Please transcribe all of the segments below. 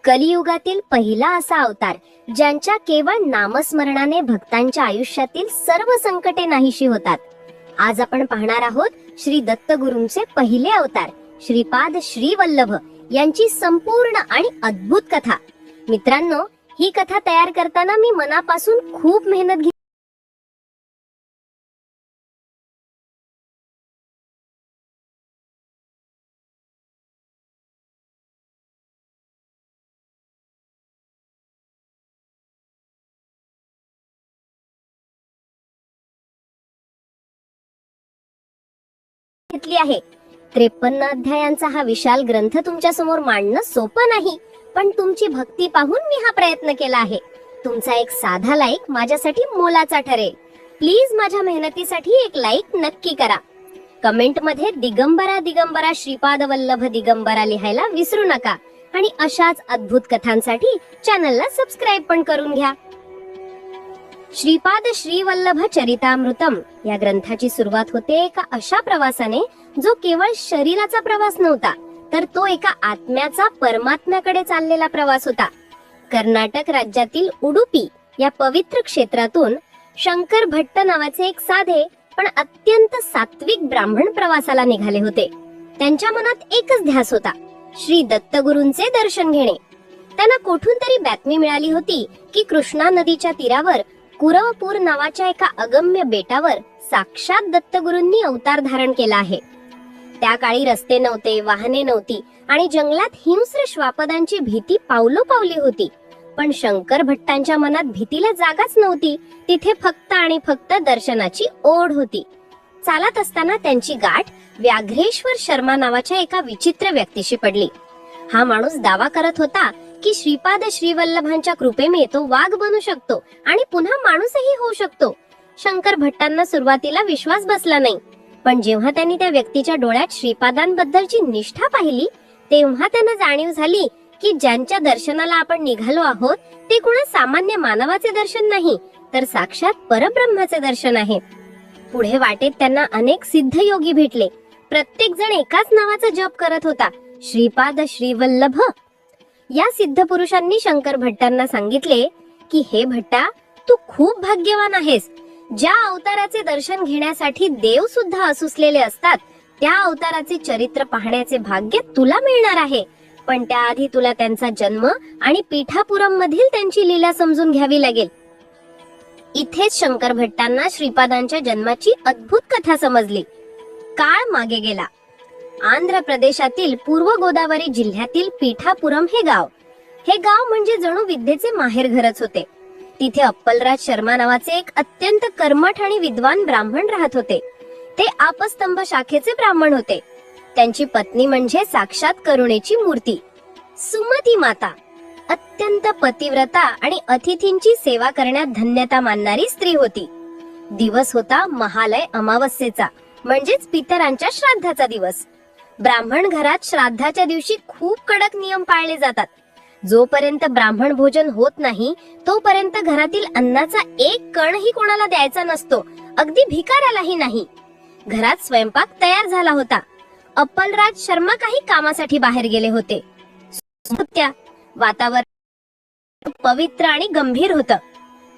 कलियुगातील पहिला असा अवतार ज्यांच्या केवळ नामस्मरणाने भक्तांच्या आयुष्यातील सर्व संकटे नाहीशी होतात. आज आपण पाहणार आहोत श्री दत्तगुरूंचे पहिले अवतार श्रीपाद श्रीवल्लभ यांची संपूर्ण आणि अद्भुत कथा. मित्रांनो, ही कथा तयार करताना मी मनापासून खूप मेहनत घेतली आहे. 53 अध्यायांचा हा विशाल ग्रंथ तुमच्या समोर मांडणं सोपं नाही, पण तुमची भक्ती पाहून मी हा प्रयत्न केला आहे. तुमचा एक साधा लाईक माझ्यासाठी मोलाचा ठरेल. प्लीज माझ्या मेहनतीसाठी एक लाईक नक्की करा. कमेंट मध्ये दिगंबरा दिगंबरा श्रीपाद वल्लभ दिगंबरा लिहायला विसरू नका आणि अशाच अद्भुत कथांसाठी चॅनलला सबस्क्राईब पण करून घ्या. श्रीपाद श्रीवल्लभ चरितामृतम या ग्रंथाची सुरुवात होते एका अशा प्रवासाने जो केवळ शरीराचा प्रवास नव्हता, तर तो एका आत्म्याचा परमात्म्याकडे चाललेला प्रवास होता. कर्नाटक राज्यातील उडुपी या पवित्र क्षेत्रातून शंकर भट्ट नावाचे एक साधे पण अत्यंत सात्विक ब्राह्मण प्रवासाला निघाले होते. त्यांच्या मनात एकच ध्यास होता, श्री दत्तगुरूंचे दर्शन घेणे. त्यांना कोठून तरी बातमी मिळाली होती की कृष्णा नदीच्या तीरावर कुरवपूर नावाच्या एका अगम्य बेटावर साक्षात दत्तगुरूंनी अवतार धारण केला आहे. त्या काळी रस्ते नव्हते, वाहने नव्हती आणि जंगलात हिंस्र श्वापदांची भीती पावलोपावली होती. पण शंकर भट्टांच्या मनात भीतीला जागाच नव्हती. तिथे फक्त आणि फक्त दर्शनाची ओढ होती. चालत असताना त्यांची गाठ व्याघ्रेश्वर शर्मा नावाच्या एका विचित्र व्यक्तीशी पडली. हा माणूस दावा करत होता की श्रीपाद श्रीवल्लभांच्या कृपेने तो वाघ बनू शकतो आणि पुन्हा माणूसही होऊ शकतो. शंकर भट्टांना सुरुवातीला विश्वास बसला नाही, पण जेव्हा त्यांनी त्या व्यक्तीच्या डोळ्यात श्रीपादांबद्दलची निष्ठा पाहिली, तेव्हा त्यांना जाणीव झाली की ज्यांच्या दर्शनाला आपण निघालो आहोत ते कुणा सामान्य मानवाचे दर्शन नाही, तर साक्षात परब्रह्माचे दर्शन आहे. पुढे वाटेत त्यांना अनेक सिद्ध योगी भेटले. प्रत्येक जण एकाच नावाचा जप करत होता, श्रीपाद श्रीवल्लभ. या सिद्ध पुरुषांनी शंकर भट्टांना सांगितले की हे भट्टा, तू खूप भाग्यवान आहेस. ज्या अवताराचे दर्शन घेण्यासाठी देव सुद्धा असुसलेले असतात, त्या अवताराचे चरित्र पाहण्याचे भाग्य तुला मिळणार आहे. पण त्याआधी तुला त्यांचा जन्म आणि पीठापुरम मधील त्यांची लीला समजून घ्यावी लागेल. इथेच शंकर भट्टांना श्रीपादांच्या जन्माची अद्भुत कथा समजली. काळ मागे गेला. आंध्र प्रदेशातील पूर्व गोदावरी जिल्ह्यातील पीठापुरम हे गाव म्हणजे जणू विद्येचे माहेरघरच होते. तिथे अप्पलराज शर्मा नावाचे एक अत्यंत कर्मठ आणि विद्वान ब्राह्मण राहत होते. ते आपस्तंभ शाखेचे ब्राह्मण होते. त्यांची पत्नी म्हणजे साक्षात करुणेची मूर्ती सुमती माता. अत्यंत पतिव्रता आणि अतिथींची सेवा करण्यात धन्यता मानणारी स्त्री होती. दिवस होता महालय अमावस्येचा, म्हणजेच पितरांच्या श्राद्धाचा दिवस. ब्राह्मण घरात श्राद्धाच्या दिवशी खूप कडक नियम पाळले जातात. जोपर्यंत ब्राह्मण भोजन होत नाही तोपर्यंत घरातील अन्नाचा एक कणही कोणाला द्यायचा नसतो, अगदी भिकाऱ्यालाही नाही. घरात स्वयंपाक तयार झाला होता. अप्पलराज शर्मा काही कामासाठी बाहेर गेले होते. वातावरण पवित्र आणि गंभीर होतं.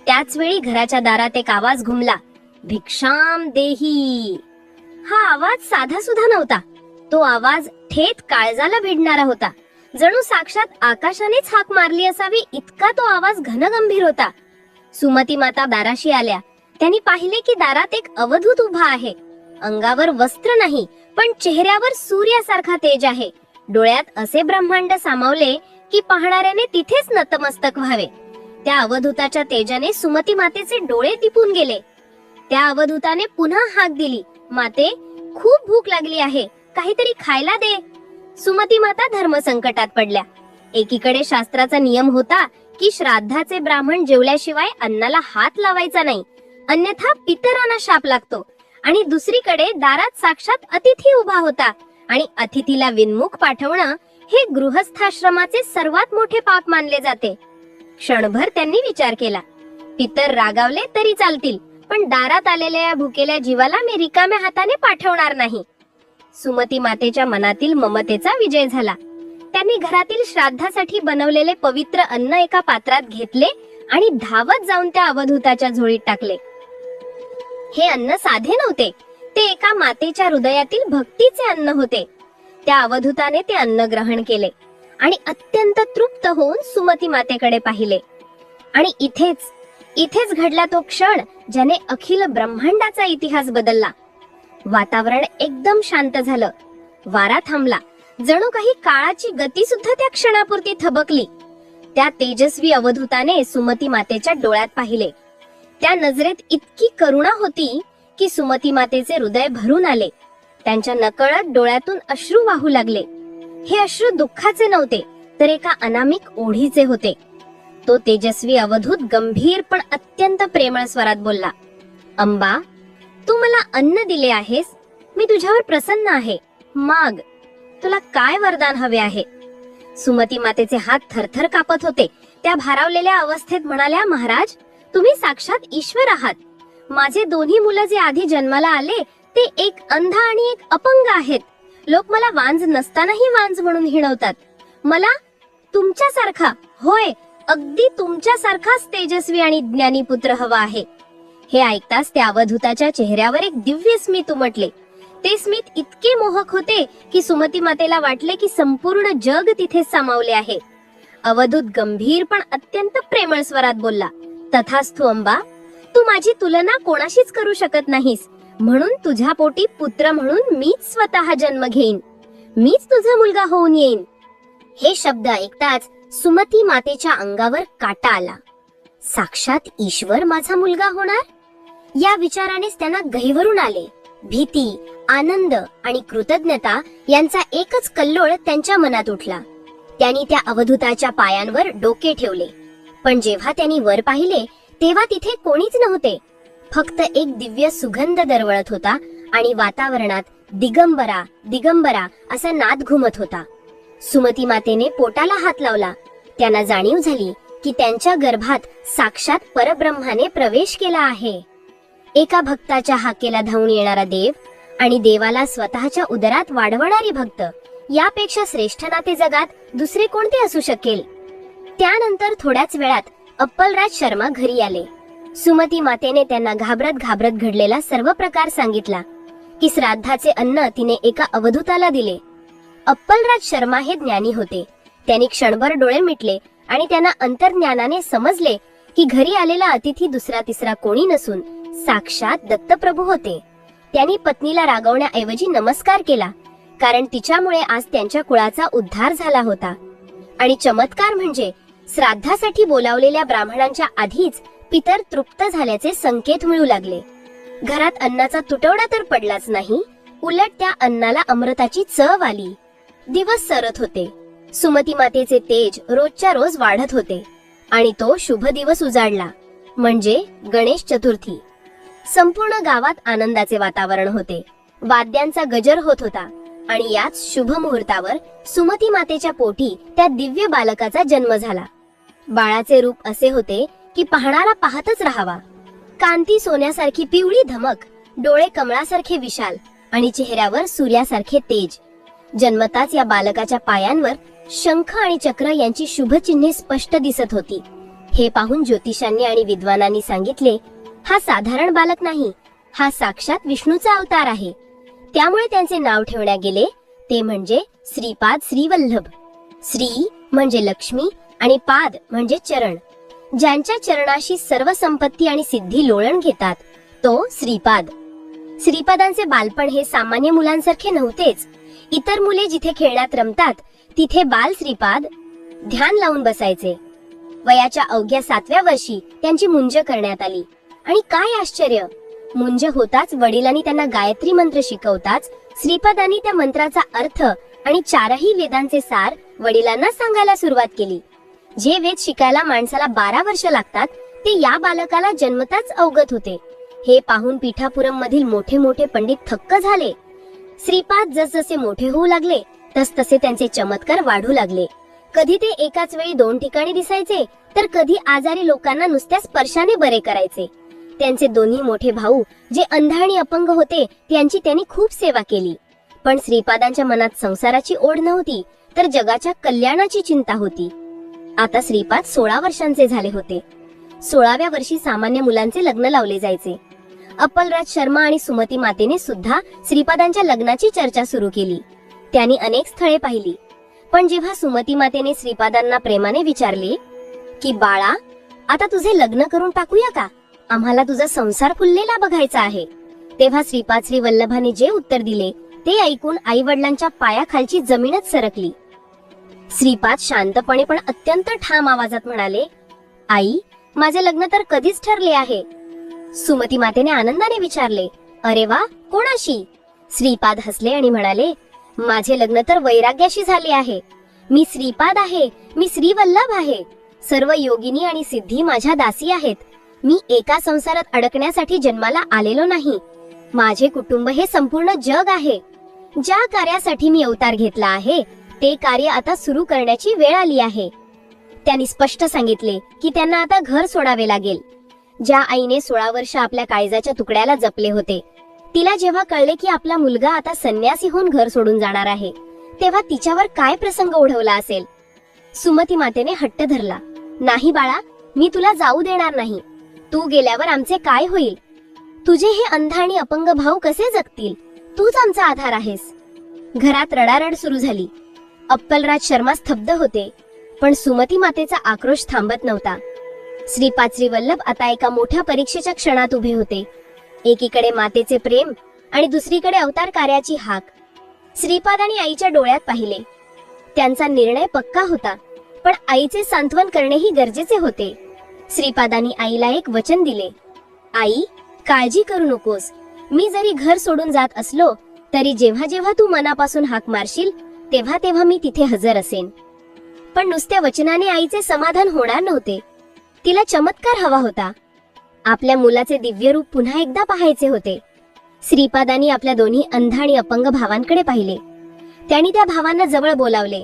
त्याच वेळी घराच्या दारात एक आवाज घुमला, भिक्षाम देही. हा आवाज साधा सुद्धा नव्हता. तो आवाज थेट काळजाला भिडणारा होता. जणू साक्षात आकाशानेच हाक मारली असावी इतका तो आवाज घनगंभीर होता. सुमती माता दाराशी आल्या. त्यांनी पाहिले की दारात एक अवधूत उभा आहे. अंगावर वस्त्र नाही, पण चेहऱ्यावर सूर्यासारखा तेज आहे. डोळ्यात असे ब्रह्मांड सामावले की पाहणाऱ्याने तिथेच नतमस्तक व्हावे. त्या अवधूताच्या तेजाने सुमती मातेचे डोळे दिपून गेले. त्या अवधूताने पुन्हा हाक दिली, माते, खूप भूक लागली आहे, काहीतरी खायला दे. सुमती माता धर्मसंकटात पडल्या. एकीकडे शास्त्राचा नियम होता की श्राद्धाचे ब्राह्मण जेवल्याशिवाय अन्नाला हात लावायचा नाही, अन्यथा पितरांना शाप लागतो. आणि दुसरीकडे दारात साक्षात अतिथी उभा होता आणि अतिथीला विनमुख पाठवणं हे गृहस्थाश्रमाचे सर्वात मोठे पाप मानले जाते. क्षणभर त्यांनी विचार केला, पितर रागावले तरी चालतील, पण दारात आलेल्या या भुकेल्या जीवाला मी रिकाम्या हाताने पाठवणार नाही. सुमती मातेच्या मनातील ममतेचा विजय झाला. त्यांनी घरातील श्राद्धासाठी बनवलेले पवित्र अन्न एका पात्रात घेतले आणि धावत जाऊन त्या अवधूताच्या झोळीत टाकले. हे अन्न साधे नव्हते, ते एका मातेच्या हृदयातील भक्तीचे अन्न होते. त्या अवधूताने ते अन्न ग्रहण केले आणि अत्यंत तृप्त होऊन सुमती मातेकडे पाहिले. आणि इथेच घडला तो क्षण ज्याने अखिल ब्रह्मांडाचा इतिहास बदलला. वातावरण एकदम शांत झालं. वारा थांबला. जणू काही काळाची गती सुद्धा त्या क्षणापुरती थबकली. त्या तेजस्वी अवधूताने सुमती मातेच्या डोळ्यात पाहिले. त्या नजरेत इतकी करुणा होती की सुमती मातेचे हृदय भरून आले. त्यांच्या नकळत डोळ्यातून अश्रू वाहू लागले. हे अश्रू दुःखाचे नव्हते, तर एका अनामिक ओढीचे होते. तो तेजस्वी अवधूत गंभीर पण अत्यंत प्रेमळ स्वरात बोलला, अंबा, तू मला अन्न दिले आहेस, मी तुझ्यावर प्रसन्न आहे. माग, तुला काय वरदान हवे आहे? सुमती मातेचे हात थरथर कापत होते. त्या भारावलेल्या अवस्थेत म्हणाल्या, महाराज, तुम्ही साक्षात ईश्वर आहात. माझे दोन्ही मुलं जे आधी जन्माला आले ते एक अंध आणि एक अपंग आहेत. लोक मला वांज नसतानाही वांज म्हणून हिणवतात. मला तुमच्यासारखा, होय अगदी तुमच्यासारखाच तेजस्वी आणि ज्ञानी पुत्र हवा आहे. हे ऐकताच त्या अवधूताच्या चेहऱ्यावर एक दिव्य स्मित उमटले. ते स्मित इतके मोहक होते की सुमती मातेला वाटले की संपूर्ण जग तिथे सामावले आहे. अवधूत गंभीर पण अत्यंत प्रेमळ स्वरात बोलला, तथास्तु अंबा, तू माझी तुलना कोणाशीच करू शकत नाहीस, म्हणून तुझ्या पोटी पुत्र म्हणून मीच स्वतः जन्म घेईन. मीच तुझा मुलगा होऊन येईन. हे शब्द ऐकताच सुमती मातेच्या अंगावर काटा आला. साक्षात ईश्वर माझा मुलगा होणार? या विचारानेच त्यांना गहिवरून आले. भीती, आनंद आणि कृतज्ञता यांचा एकच कल्लोळ त्यांच्या मनात उठला. त्यांनी त्या अवधूताच्या पायांवर डोके ठेवले. पण जेव्हा त्यांनी वर पाहिले तेव्हा तिथे कोणीच नव्हते. फक्त एक दिव्य सुगंध दरवळत होता आणि वातावरणात दिगंबरा दिगंबरा असा नाद घुमत होता. सुमती मातेने पोटाला हात लावला. त्यांना जाणीव झाली की त्यांच्या गर्भात साक्षात परब्रह्माने प्रवेश केला आहे. एका भक्ताच्या हाकेला धावून येणारा देव आणि देवाला स्वतःच्या उदरात वाढवणारी भक्त, यापेक्षा श्रेष्ठ नाते जगात दुसरे कोणते असू शकेल? त्यानंतर थोड्याच वेळात अप्पलराज शर्मा घरी आले. सुमती मातेने त्यांना घाबरत घाबरत घडलेला सर्व प्रकार सांगितला की श्राद्धाचे अन्न तिने एका अवधूताला दिले. अप्पलराज शर्मा हे ज्ञानी होते. त्यांनी क्षणभर डोळे मिटले आणि त्यांना अंतर्ज्ञानाने समजले की घरी आलेला अतिथी दुसरा तिसरा कोणी नसून साक्षात दत्तप्रभू होते. त्यांनी पत्नीला रागवण्याऐवजी नमस्कार केला, कारण तिच्यामुळे आज त्यांच्या कुळाचा उद्धार झाला होता. आणि चमत्कार म्हणजे श्राद्धासाठी बोलावलेल्या ब्राह्मणांच्या आधीच पितर तृप्त झाल्याचे संकेत मिळू लागले. घरात अन्नाचा तुटवडा तर पडलाच नाही, उलट त्या अन्नाला अमृताची चव आली. दिवस सरत होते. सुमती मातेचे तेज रोजच्या रोज वाढत होते आणि तो शुभ दिवस उजाडला, म्हणजे गणेश चतुर्थी. संपूर्ण गावात आनंदाचे वातावरण होते. वाद्यांचा गजर होत होता आणि याच शुभ मुहूर्तावर सुमती मातेच्या पोटी त्या दिव्य बालकाचा जन्म झाला. बाळाचे रूप असे होते की पाहणारा पाहतच राहावा. कांती सोन्यासारखी पिवळी धमक, डोळे कमळासारखे विशाल आणि चेहऱ्यावर सूर्यासारखे तेज. जन्मताच या बालकाच्या पायांवर शंख आणि चक्र यांची शुभचिन्हे स्पष्ट दिसत होती. हे पाहून ज्योतिषांनी आणि विद्वानांनी सांगितले, हा साधारण बालक नाही, हा साक्षात विष्णूचा अवतार आहे. त्यामुळे त्यांचे नाव ठेवण्यात गेले, ते म्हणजे श्रीपाद श्रीवल्लभ. श्री म्हणजे लक्ष्मी आणि पाद म्हणजे चरण. ज्यांच्या चरणाशी सर्व संपत्ती आणि सिद्धी लोळण घेतात तो श्रीपाद. श्रीपादांचे बालपण हे सामान्य मुलांसारखे नव्हतेच. इतर मुले जिथे खेळण्यात रमतात तिथे बाल श्रीपाद ध्यान लावून बसायचे. वयाच्या अवघ्या 7व्या वर्षी त्यांची मुंज करण्यात आली. आणि काय आश्चर्य, मुंज होताच वडिलांनी त्यांना गायत्री मंत्र शिकवताच श्रीपादांनी त्या मंत्राचा अर्थ आणि 4ही वेदांचे सार वडिलांना सांगायला सुरुवात केली. जे वेद शिकायला माणसाला 12 वर्ष लागतात ते या बालकाला जन्मताच अवगत होते. हे पाहून पीठापुरम मधील मोठे मोठे पंडित थक्क झाले. श्रीपाद जसजसे मोठे होऊ लागले तसतसे त्यांचे चमत्कार वाढू लागले. कधी ते एकाच वेळी 2 ठिकाणी दिसायचे, तर कधी आजारी लोकांना नुसत्या स्पर्शाने बरे करायचे. त्यांचे दोन्ही मोठे भाऊ जे अंध आणि अपंग होते त्यांची त्यांनी खूप सेवा केली. पण श्रीपादांच्या मनात संसाराची ओढ नव्हती, तर जगाच्या कल्याणाची चिंता होती. आता श्रीपाद 16 वर्षांचे झाले होते. 16व्या वर्षी सामान्य मुलांचे लग्न लावले जायचे. अप्पलराज शर्मा आणि सुमती मातेने सुद्धा श्रीपादांच्या लग्नाची चर्चा सुरू केली. त्यांनी अनेक स्थळे पाहिली. पण जेव्हा सुमती मातेने श्रीपादांना प्रेमाने विचारले की बाळा, आता तुझे लग्न करून टाकूया का? आम्हाला तुझा संसार फुललेला बघायचा आहे, तेव्हा श्रीपाद श्री वल्लभाने जे उत्तर दिले ते ऐकून आई वडिलांच्या पायाखालची जमीनच सरकली. श्रीपाद शांतपणे पण अत्यंत ठाम आवाजात म्हणाले, आई, माझे लग्न तर कधीच ठरले आहे. सुमती मातेने आनंदाने विचारले, अरे वा, कोणाशी? श्रीपाद हसले आणि म्हणाले, माझे लग्न तर वैराग्याशी झाले आहे. मी श्रीपाद आहे, मी श्रीवल्लभ आहे. सर्व योगिनी आणि सिद्धी माझ्या दासी आहेत. मी एका संसारात अडकण्यासाठी जन्माला आलेलो नाही. माझे कुटुंब हे संपूर्ण जग आहे. ज्या कार्यासाठी मी अवतार घेतला आहे ते कार्य आता सुरू करण्याची वेळ आली आहे. त्यांनी स्पष्ट सांगितले की त्यांना आता घर सोडावे लागेल. ज्या आईने 16 वर्ष आपल्या काळजाच्या तुकड्याला जपले होते, तिला जेव्हा कळले की आपला मुलगा आता संन्यासी होऊन घर सोडून जाणार आहे, तेव्हा तिच्यावर काय प्रसंग ओढवला असेल. सुमती मातेने हट्ट धरला, नाही बाळा, मी तुला जाऊ देणार नाही. तू गेल्यावर आमचे काय होईल? तुझे हे अंध आणि अपंग भाऊ कसे जगतील? तूच आमचा आधार आहेस. घरात रडारड सुरू झाली. अप्पलराज शर्मा स्तब्ध होते, पण सुमती मातेचा आक्रोश थांबत नव्हता. श्रीपाद श्रीवल्लभ आता एका मोठ्या परीक्षेच्या क्षणात उभे होते. एकीकडे मातेचे प्रेम आणि दुसरीकडे अवतार कार्याची हाक. श्रीपादांनी आईच्या डोळ्यात पाहिले. त्यांचा निर्णय पक्का होता, पण आईचे सांत्वन करणेही गरजेचे होते. श्रीपादांनी आईला एक वचन दिले, आई, काळजी करू नकोस. मी जरी घर सोडून जात असलो तरी जेव्हा जेव्हा तू मनापासून हाक मारशील तेव्हा तेव्हा मी तिथे हजर असेन. पण नुसत्या वचनाने आईचे समाधान होणार नव्हते. तिला चमत्कार हवा होता. आपल्या मुलाचे दिव्य रूप पुन्हा एकदा पाहायचे होते. श्रीपादांनी आपल्या दोन्ही अंध आणि अपंग भावांकडे पाहिले. त्यांनी त्या भावांना जवळ बोलावले.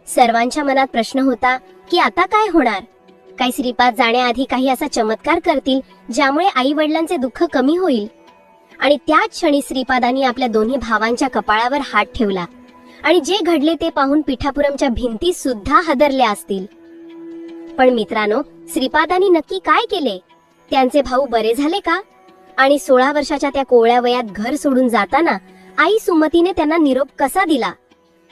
सर्वांच्या मनात प्रश्न होता की आता काय होणार? काही श्रीपाद जाण्याआधी काही असा चमत्कार करतील ज्यामुळे आई वडिलांचे दुःख कमी होईल. आणि त्याच क्षणी श्रीपादांनी आपल्या दोन्ही भावांच्या कपाळावर हात ठेवला आणि जे घडले ते पाहून पिठापुरमच्या भिंती सुद्धा हादरल्या असतील. पण मित्रांनो, श्रीपादांनी नक्की काय केले? त्यांचे भाऊ बरे झाले का? आणि 16 वर्षाच्या त्या कोवळ्या वयात घर सोडून जाताना आई सुमतीने त्यांना निरोप कसा दिला?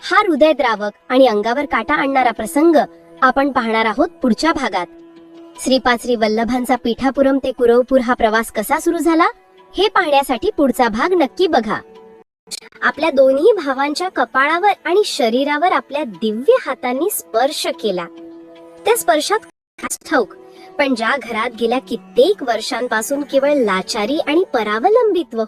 हा हृदयद्रावक आणि अंगावर काटा आणणारा प्रसंग आपण पाहणार आहोत पुढच्या भागात. श्रीपाद श्री वल्लभांचा पिठापुरम ते कुरवपूर हा प्रवास कसा सुरू झाला हे पाहण्यासाठी पुढचा भाग नक्की बघा. आपल्या दोन्ही भावांच्या कपाळावर आणि शरीरावर आपल्या दिव्य हातांनी स्पर्श केला. त्या स्पर्शात खास ठाऊक, पण ज्या घरात गेल्या कित्येक वर्षांपासून केवळ लाचारी आणि परावलंबित्व